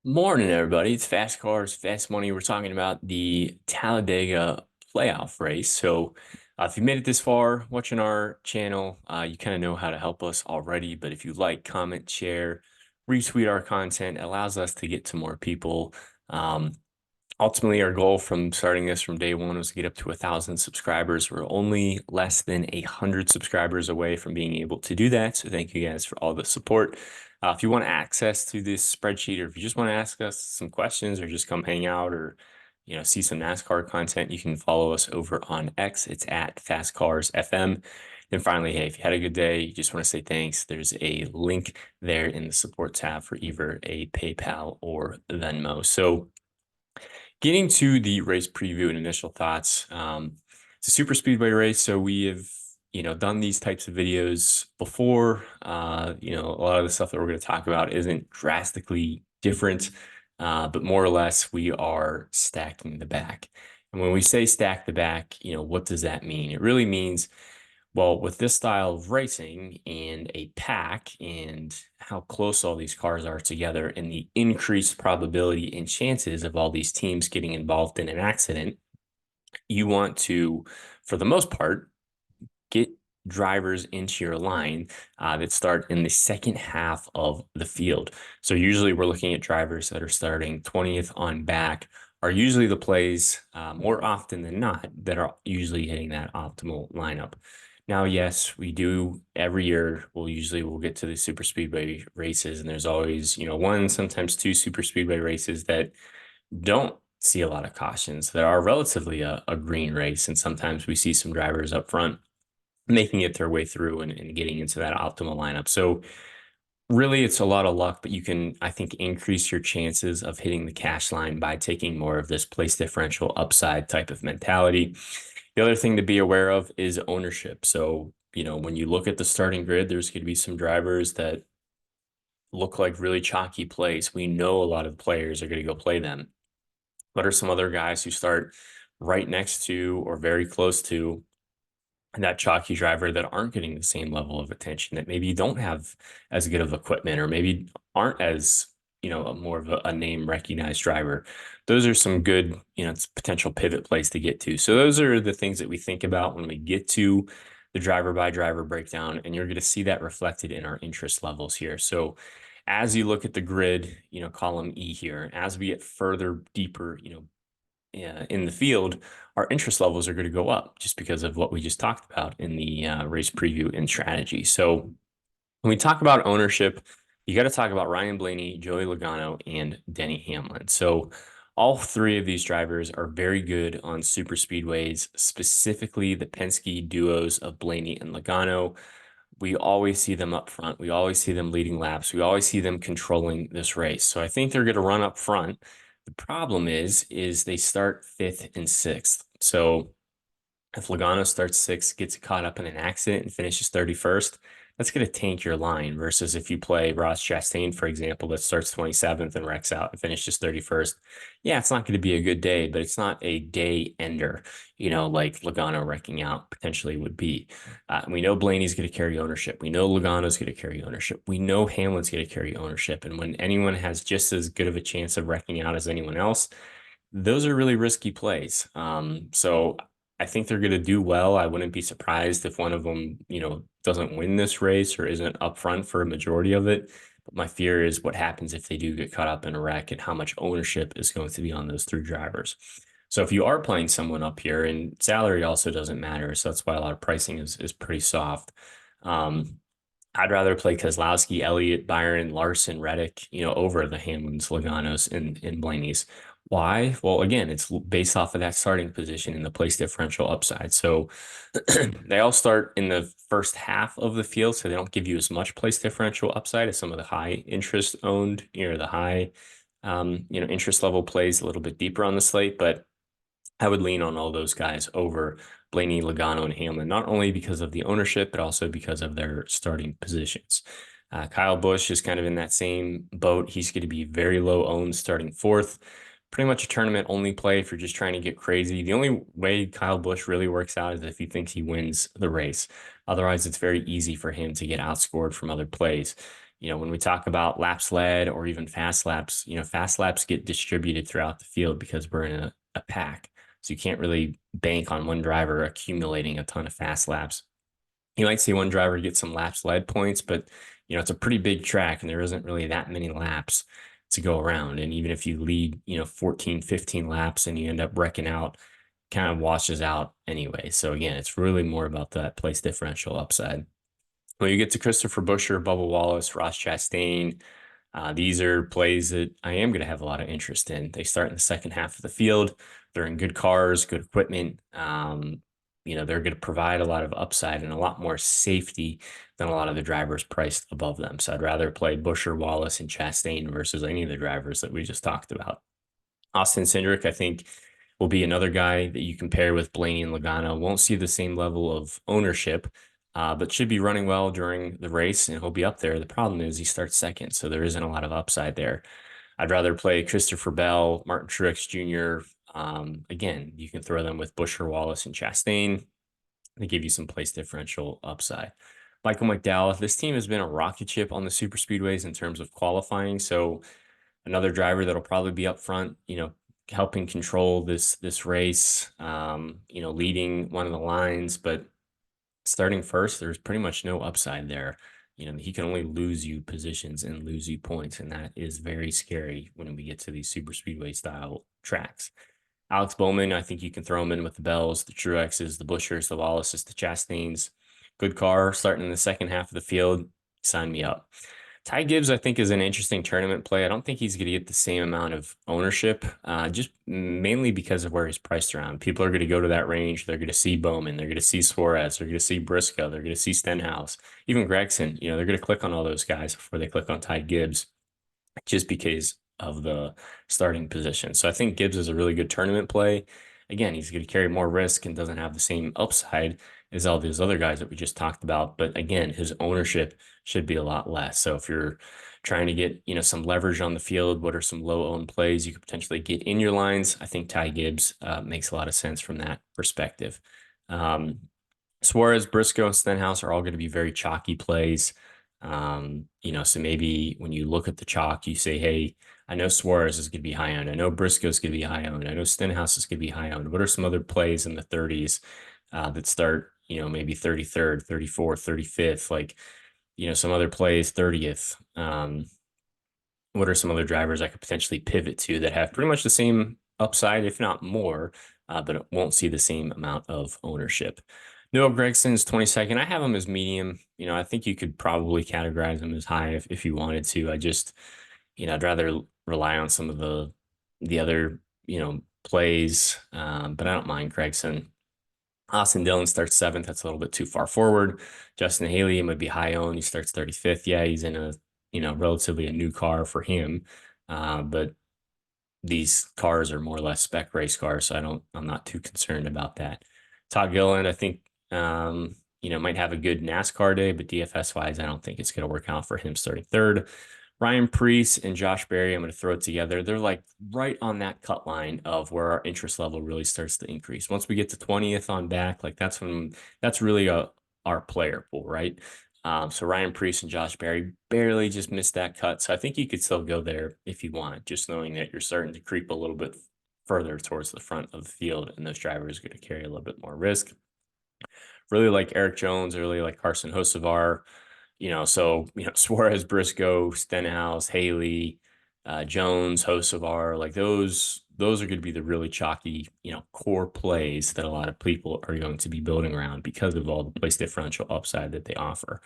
Morning, everybody. It's Fast Cars, Fast Money. We're talking about the Talladega playoff race. So, if you made it this far watching our channel, you kind of know how to help us already. But if you like, comment, share, retweet our content, it allows us to get to more people. Um, Ultimately, our goal from starting this from day one was to get up to 1,000 subscribers. We're only less than 100 subscribers away from being able to do that. So thank you guys for all the support. If you want access to this spreadsheet, or if you just want to ask us some questions, or just come hang out, or see some NASCAR content, you can follow us over on X. It's at FastCarsFM. And finally, hey, if you had a good day, you just want to say thanks, there's a link there in the support tab for either a PayPal or Venmo. So getting to the race preview and initial thoughts, it's a super speedway race, so we have done these types of videos before. A lot of the stuff that we're going to talk about isn't drastically different, but more or less we are stacking the back. And when we say stack the back, what does that mean? It really means, well, with this style of racing and a pack and how close all these cars are together and the increased probability and chances of all these teams getting involved in an accident, you want to, for the most part, get drivers into your line that start in the second half of the field. So usually we're looking at drivers that are starting 20th on back are usually the plays more often than not that are usually hitting that optimal lineup. Now, yes, we do every year. We'll get to the super speedway races, and there's always, one, sometimes two super speedway races that don't see a lot of cautions that are relatively a green race. And sometimes we see some drivers up front making it their way through and getting into that optimal lineup. So really it's a lot of luck, but you can, I think, increase your chances of hitting the cash line by taking more of this place differential upside type of mentality. The other thing to be aware of is ownership. So, when you look at the starting grid, there's going to be some drivers that look like really chalky plays. We know a lot of players are going to go play them. What are some other guys who start right next to or very close to that chalky driver that aren't getting the same level of attention, that maybe don't have as good of equipment, or maybe aren't as, more of a name recognized driver? Those are some good, potential pivot plays to get to. So those are the things that we think about when we get to the driver by driver breakdown, and you're going to see that reflected in our interest levels here. So as you look at the grid, column E here, as we get further deeper, in the field, our interest levels are going to go up just because of what we just talked about in the race preview and strategy. So when we talk about ownership, you got to talk about Ryan Blaney, Joey Logano, and Denny Hamlin. So all three of these drivers are very good on super speedways, specifically the Penske duos of Blaney and Logano. We always see them up front. We always see them leading laps. We always see them controlling this race. So I think they're going to run up front. The problem is they start fifth and sixth. So if Logano starts sixth, gets caught up in an accident and finishes 31st, that's going to tank your line versus if you play Ross Chastain, for example, that starts 27th and wrecks out and finishes 31st. Yeah, it's not going to be a good day, but it's not a day ender, like Logano wrecking out potentially would be. We know Blaney's going to carry ownership. We know Logano's going to carry ownership. We know Hamlin's going to carry ownership. And when anyone has just as good of a chance of wrecking out as anyone else, those are really risky plays. So I think they're going to do well. I wouldn't be surprised if one of them, doesn't win this race or isn't up front for a majority of it. But my fear is what happens if they do get caught up in a wreck and how much ownership is going to be on those three drivers. So if you are playing someone up here, and salary also doesn't matter, so that's why a lot of pricing is pretty soft. I'd rather play Keselowski, Elliott, Byron, Larson, Reddick, over the Hamlins, Logano's, and Blaney's. Why? Well, again, it's based off of that starting position in the place differential upside. So they all start in the first half of the field, so they don't give you as much place differential upside as some of the high interest owned, the high, interest level plays a little bit deeper on the slate. But I would lean on all those guys over Blaney, Logano, and Hamlin, not only because of the ownership, but also because of their starting positions. Kyle Busch is kind of in that same boat. He's going to be very low owned, starting fourth. Pretty much a tournament only play if you're just trying to get crazy. The only way Kyle Busch really works out is if he thinks he wins the race. Otherwise, it's very easy for him to get outscored from other plays. When we talk about laps led or even fast laps, fast laps get distributed throughout the field because we're in a pack. So you can't really bank on one driver accumulating a ton of fast laps. You might see one driver get some laps led points, but it's a pretty big track and there isn't really that many laps to go around. And even if you lead, 14, 15 laps and you end up wrecking out, kind of washes out anyway. So again, it's really more about that place differential upside. When you get to Christopher Buescher, Bubba Wallace, Ross Chastain, these are plays that I am going to have a lot of interest in. They start in the second half of the field. They're in good cars, good equipment. They're going to provide a lot of upside and a lot more safety than a lot of the drivers priced above them. So I'd rather play Buescher, Wallace, and Chastain versus any of the drivers that we just talked about. Austin Cindric, I think, will be another guy that you compare with Blaney and Logano. Won't see the same level of ownership, but should be running well during the race, and he'll be up there. The problem is he starts second, so there isn't a lot of upside there. I'd rather play Christopher Bell, Martin Truex Jr. Again, you can throw them with Buescher, Wallace, and Chastain. They give you some place differential upside. Michael McDowell, this team has been a rocket ship on the super speedways in terms of qualifying. So another driver that'll probably be up front, helping control this race, leading one of the lines, but starting first, there's pretty much no upside there. He can only lose you positions and lose you points, and that is very scary when we get to these super speedway style tracks. Alex Bowman, I think you can throw him in with the Bells, the Truexes, the Buschers, the Wallaces, the Chastains. Good car starting in the second half of the field. Sign me up. Ty Gibbs, I think, is an interesting tournament play. I don't think he's going to get the same amount of ownership, just mainly because of where he's priced around. People are going to go to that range. They're going to see Bowman. They're going to see Suarez. They're going to see Briscoe. They're going to see Stenhouse, even Gregson. They're going to click on all those guys before they click on Ty Gibbs, just because of the starting position. So I think Gibbs is a really good tournament play. Again, he's going to carry more risk and doesn't have the same upside as all these other guys that we just talked about. But again, his ownership should be a lot less. So if you're trying to get, some leverage on the field, what are some low owned plays you could potentially get in your lines? I think Ty Gibbs makes a lot of sense from that perspective. Suarez, Briscoe, and Stenhouse are all going to be very chalky plays. So maybe when you look at the chalk, you say, hey, I know Suarez is going to be high owned. I know Briscoe is going to be high owned. I know Stenhouse is going to be high owned. What are some other plays in the 30s that start, maybe 33rd, 34th, 35th, like, some other plays 30th? What are some other drivers I could potentially pivot to that have pretty much the same upside, if not more, but it won't see the same amount of ownership? Noah Gregson's 22nd. I have him as medium. I think you could probably categorize him as high if you wanted to. I just, I'd rather rely on some of the other, plays, but I don't mind Gregson. Austin Dillon starts 7th. That's a little bit too far forward. Justin Haley might be high owned. He starts 35th. Yeah, he's in a, relatively a new car for him. But these cars are more or less spec race cars, so I'm not too concerned about that. Todd Gilliland, I think, might have a good NASCAR day, but DFS wise, I don't think it's going to work out for him starting 3rd. Ryan Preece and Josh Berry, I'm going to throw it together. They're like right on that cut line of where our interest level really starts to increase. Once we get to 20th on back, like that's really our player pool, right? So Ryan Preece and Josh Berry barely just missed that cut. So I think you could still go there if you want, just knowing that you're starting to creep a little bit further towards the front of the field, and those drivers are going to carry a little bit more risk. Really like Eric Jones, really like Carson Hocevar. Suarez, Briscoe, Stenhouse, Haley, Jones, Hocevar, like those are going to be the really chalky, core plays that a lot of people are going to be building around because of all the place differential upside that they offer.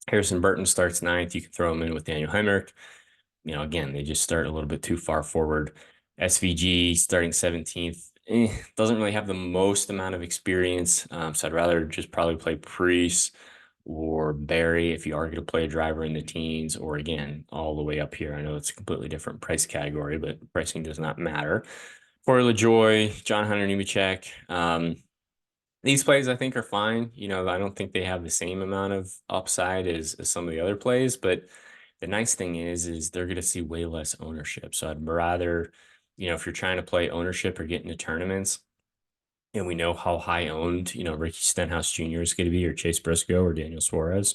Harrison Burton starts 9th. You can throw him in with Daniel Hemrick. Again, they just start a little bit too far forward. SVG starting 17th. Doesn't really have the most amount of experience. So I'd rather just probably play Preece or Barry if you are going to play a driver in the teens, or again, all the way up here. I know it's a completely different price category, but pricing does not matter. Corey LaJoie, John Hunter Nemechek. These plays I think are fine. I don't think they have the same amount of upside as some of the other plays, but the nice thing is they're going to see way less ownership. So I'd rather, if you're trying to play ownership or get into tournaments, and we know how high owned, Ricky Stenhouse Jr. is going to be, or Chase Briscoe or Daniel Suarez,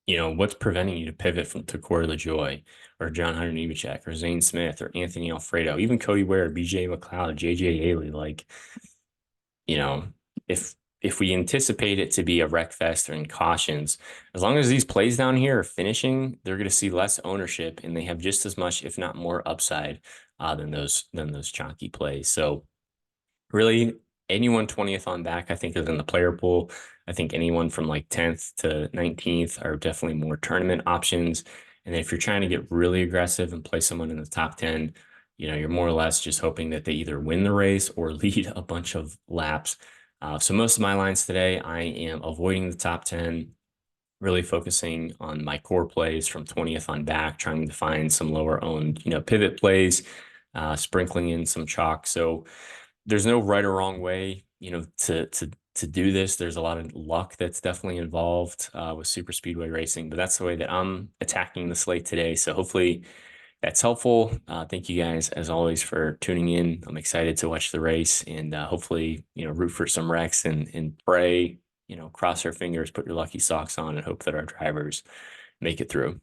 what's preventing you to pivot from to Corey LaJoy or John Hunter Nemechek or Zane Smith or Anthony Alfredo, even Cody Ware, BJ McLeod, JJ Haley? Like, you know, if we anticipate it to be a wreck fest or in cautions, as long as these plays down here are finishing, they're going to see less ownership and they have just as much, if not more, upside than those chunky plays. So really, anyone 20th on back, I think, is in the player pool. I think anyone from like 10th to 19th are definitely more tournament options. And if you're trying to get really aggressive and play someone in the top 10, you're more or less just hoping that they either win the race or lead a bunch of laps. So most of my lines today, I am avoiding the top 10, really focusing on my core plays from 20th on back, trying to find some lower owned, pivot plays, sprinkling in some chalk. So there's no right or wrong way, to do this. There's a lot of luck that's definitely involved with super speedway racing, but that's the way that I'm attacking the slate today. So hopefully that's helpful. Thank you guys as always for tuning in. I'm excited to watch the race and hopefully, root for some wrecks and pray, cross our fingers, put your lucky socks on and hope that our drivers make it through.